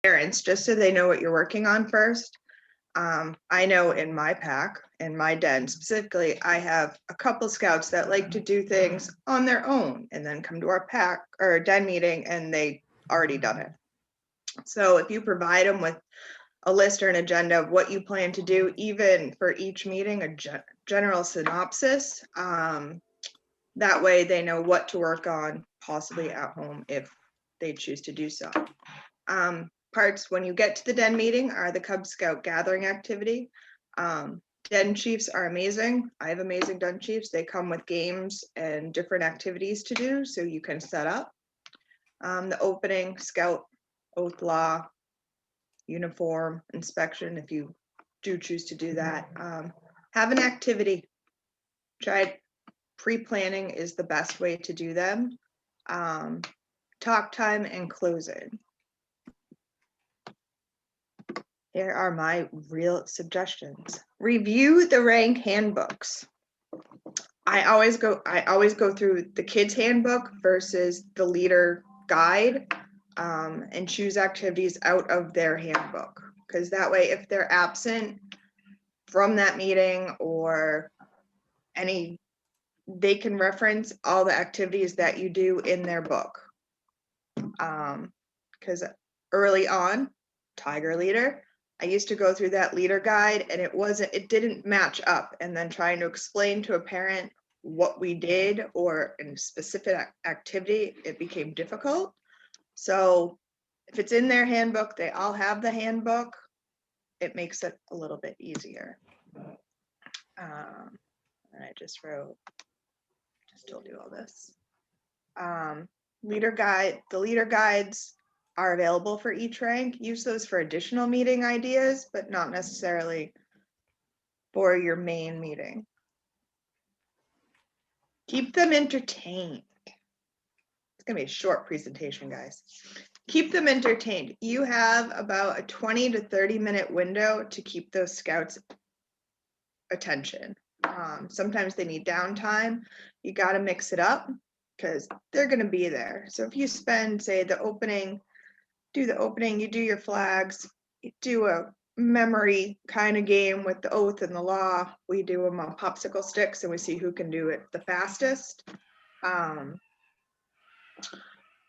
parents, just so they know what you're working on first. I know in my pack, in my den specifically, I have a couple scouts that like to do things on their own and then come to our pack or den meeting and they already done it. So if you provide them with a list or an agenda of what you plan to do, even for each meeting, a general synopsis, that way they know what to work on, possibly at home if they choose to do so. Parts when you get to the den meeting are the Cub Scout gathering activity. Den chiefs are amazing. I have amazing den chiefs. They come with games and different activities to do, so you can set up. The opening, scout, oath law, uniform, inspection, if you do choose to do that. Have an activity. Try pre-planning is the best way to do them. Talk time and closing. Here are my real suggestions. Review the rank handbooks. I always go through the kids handbook versus the leader guide, and choose activities out of their handbook, because that way if they're absent from that meeting or they can reference all the activities that you do in their book. Because early on, Tiger Leader, I used to go through that leader guide and it didn't match up, and then trying to explain to a parent what we did or in a specific activity, it became difficult. So if it's in their handbook, they all have the handbook, it makes it a little bit easier. And I just told you all this. Leader guide, the leader guides are available for each rank. Use those for additional meeting ideas, but not necessarily for your main meeting. Keep them entertained. It's gonna be a short presentation, guys. Keep them entertained. You have about a 20 to 30-minute window to keep those scouts' attention. Sometimes they need downtime. You got to mix it up because they're going to be there. So if you spend, say, do the opening, you do your flags, you do a memory kind of game with the oath and the law. We do them on popsicle sticks and we see who can do it the fastest.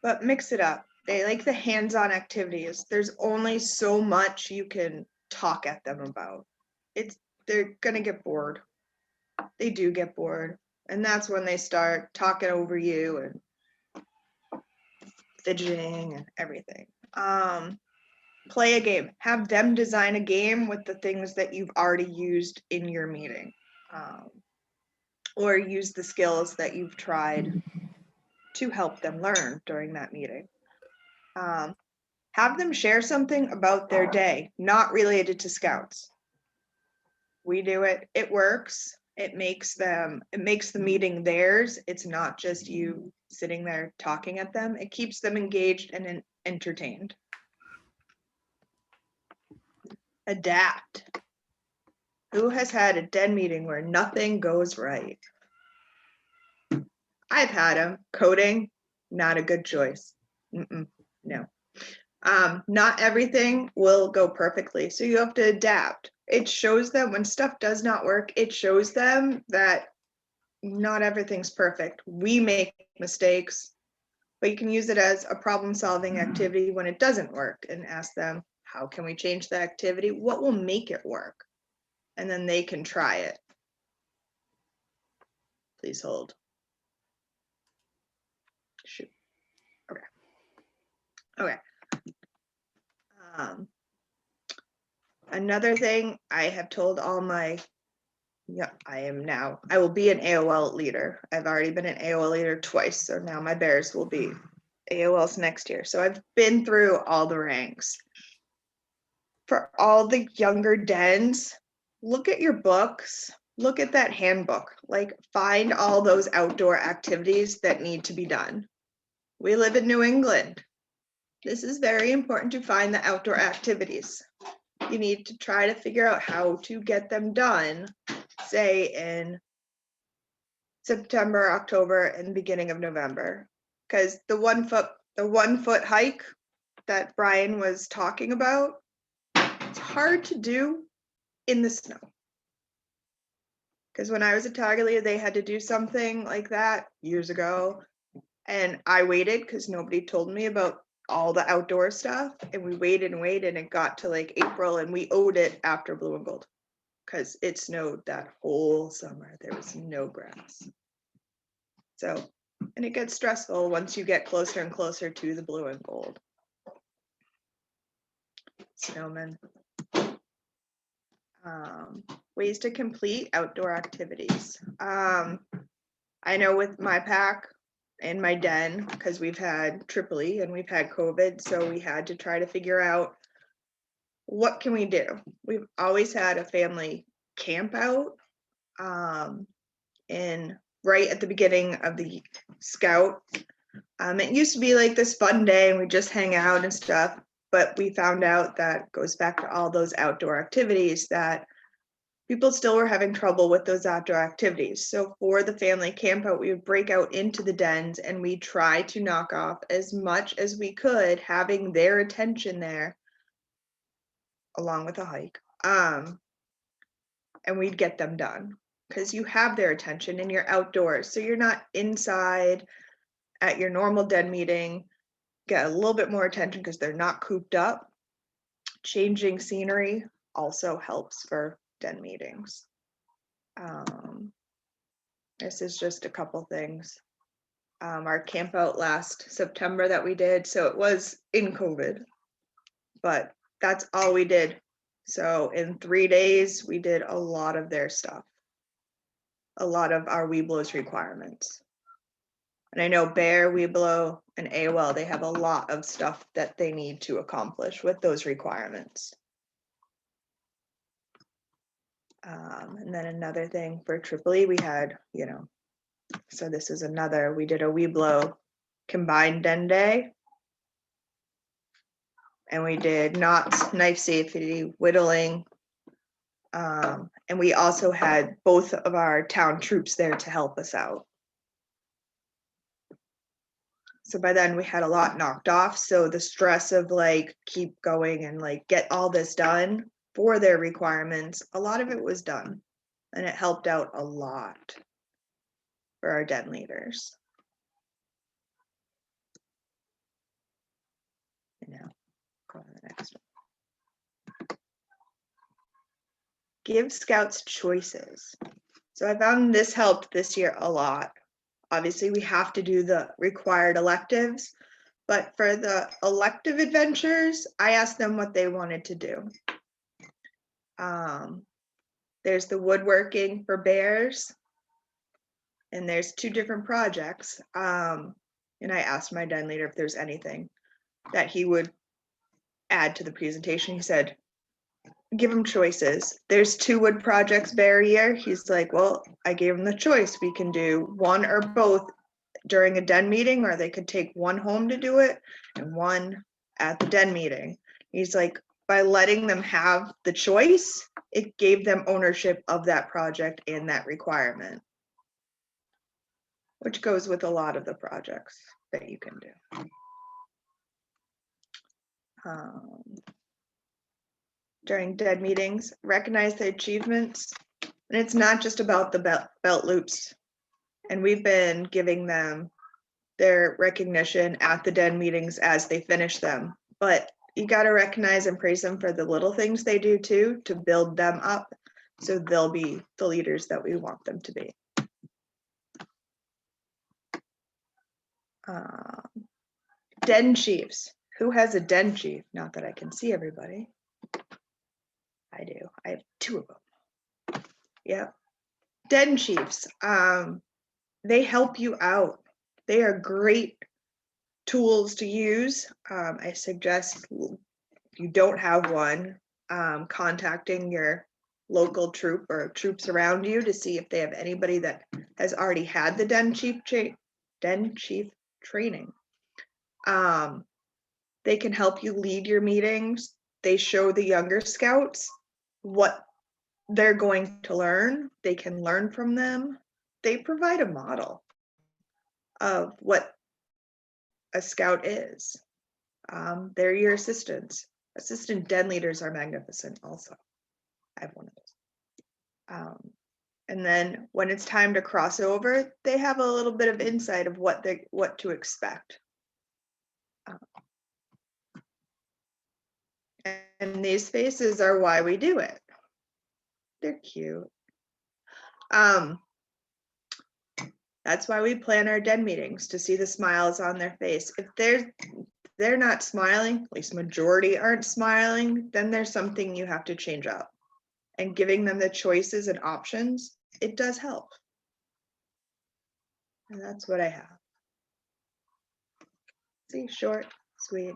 But mix it up. They like the hands-on activities. There's only so much you can talk at them about. They're going to get bored. They do get bored. And that's when they start talking over you and fidgeting and everything. Play a game. Have them design a game with the things that you've already used in your meeting. Or use the skills that you've tried to help them learn during that meeting. Have them share something about their day, not related to scouts. We do it, it works. It makes the meeting theirs. It's not just you sitting there talking at them. It keeps them engaged and entertained. Adapt. Who has had a den meeting where nothing goes right? I've had them. Coding, not a good choice. No. Not everything will go perfectly, so you have to adapt. It shows them when stuff does not work, it shows them that not everything's perfect. We make mistakes, but you can use it as a problem-solving activity when it doesn't work and ask them, how can we change the activity? What will make it work? And then they can try it. Please hold. Shoot. Okay. Another thing I have told all my, I will be an AOL leader. I've already been an AOL leader twice, so now my bears will be AOLs next year. So I've been through all the ranks. For all the younger dens, look at your books, look at that handbook, like find all those outdoor activities that need to be done. We live in New England. This is very important to find the outdoor activities. You need to try to figure out how to get them done, say in September, October, and beginning of November. Because the one foot hike, that Brian was talking about, it's hard to do in the snow. Because when I was at Tiger Leader, they had to do something like that years ago. And I waited because nobody told me about all the outdoor stuff. And we waited and waited, and it got to like April, and we owed it after Blue and Gold because it snowed that whole summer. There was no grass. So, and it gets stressful once you get closer and closer to the Blue and Gold. Snowmen. Ways to complete outdoor activities. I know with my pack and my den, because we've had Tripoli and we've had COVID, so we had to try to figure out what can we do. We've always had a family camp out, and right at the beginning of the Scout, it used to be like this fun day and we just hang out and stuff, but we found out that goes back to all those outdoor activities that people still were having trouble with those outdoor activities. So for the family camp out, we would break out into the dens and we try to knock off as much as we could, having their attention there along with a hike. And we'd get them done because you have their attention and you're outdoors. So you're not inside at your normal den meeting, get a little bit more attention because they're not cooped up. Changing scenery also helps for den meetings. This is just a couple things. Our camp out last September that we did, so it was in COVID, but that's all we did. So in 3 days, we did a lot of their stuff, a lot of our Webelos requirements. And I know Bear, Webelos, and AOL, they have a lot of stuff that they need to accomplish with those requirements. And then another thing for Tripoli, we had, so this is another, we did a Webelo combined den day. And we did knots, knife safety, whittling. And we also had both of our town troops there to help us out. So by then we had a lot knocked off. So the stress of like, keep going and like get all this done for their requirements, a lot of it was done. And it helped out a lot for our den leaders. Go on to the next one. Give scouts choices. So I found this helped this year a lot. Obviously, we have to do the required electives, but for the elective adventures, I asked them what they wanted to do. There's the woodworking for bears, and there's 2 different projects. And I asked my den leader if there's anything that he would add to the presentation. He said, give him choices. There's 2 wood projects bear year. He's like, well, I gave him the choice. We can do one or both during a den meeting, or they could take one home to do it and one at the den meeting. He's like, by letting them have the choice, it gave them ownership of that project and that requirement, which goes with a lot of the projects that you can do. During den meetings, recognize the achievements. And it's not just about the belt loops. And we've been giving them their recognition at the den meetings as they finish them. But you got to recognize and praise them for the little things they do too, to build them up so they'll be the leaders that we want them to be. Den chiefs. Who has a den chief? Not that I can see everybody. I do. I have 2 of them. Yeah. Den chiefs. They help you out. They are great tools to use. I suggest if you don't have one, contacting your local troop or troops around you to see if they have anybody that has already had the den chief training. They can help you lead your meetings. They show the younger scouts what they're going to learn. They can learn from them. They provide a model of what a scout is. They're your assistants. Assistant den leaders are magnificent also. I have one of those. And then when it's time to cross over, they have a little bit of insight of what to expect. And these faces are why we do it. They're cute. That's why we plan our den meetings, to see the smiles on their face. If they're not smiling, at least majority aren't smiling, then there's something you have to change up. And giving them the choices and options, it does help. And that's what I have. See, short, sweet.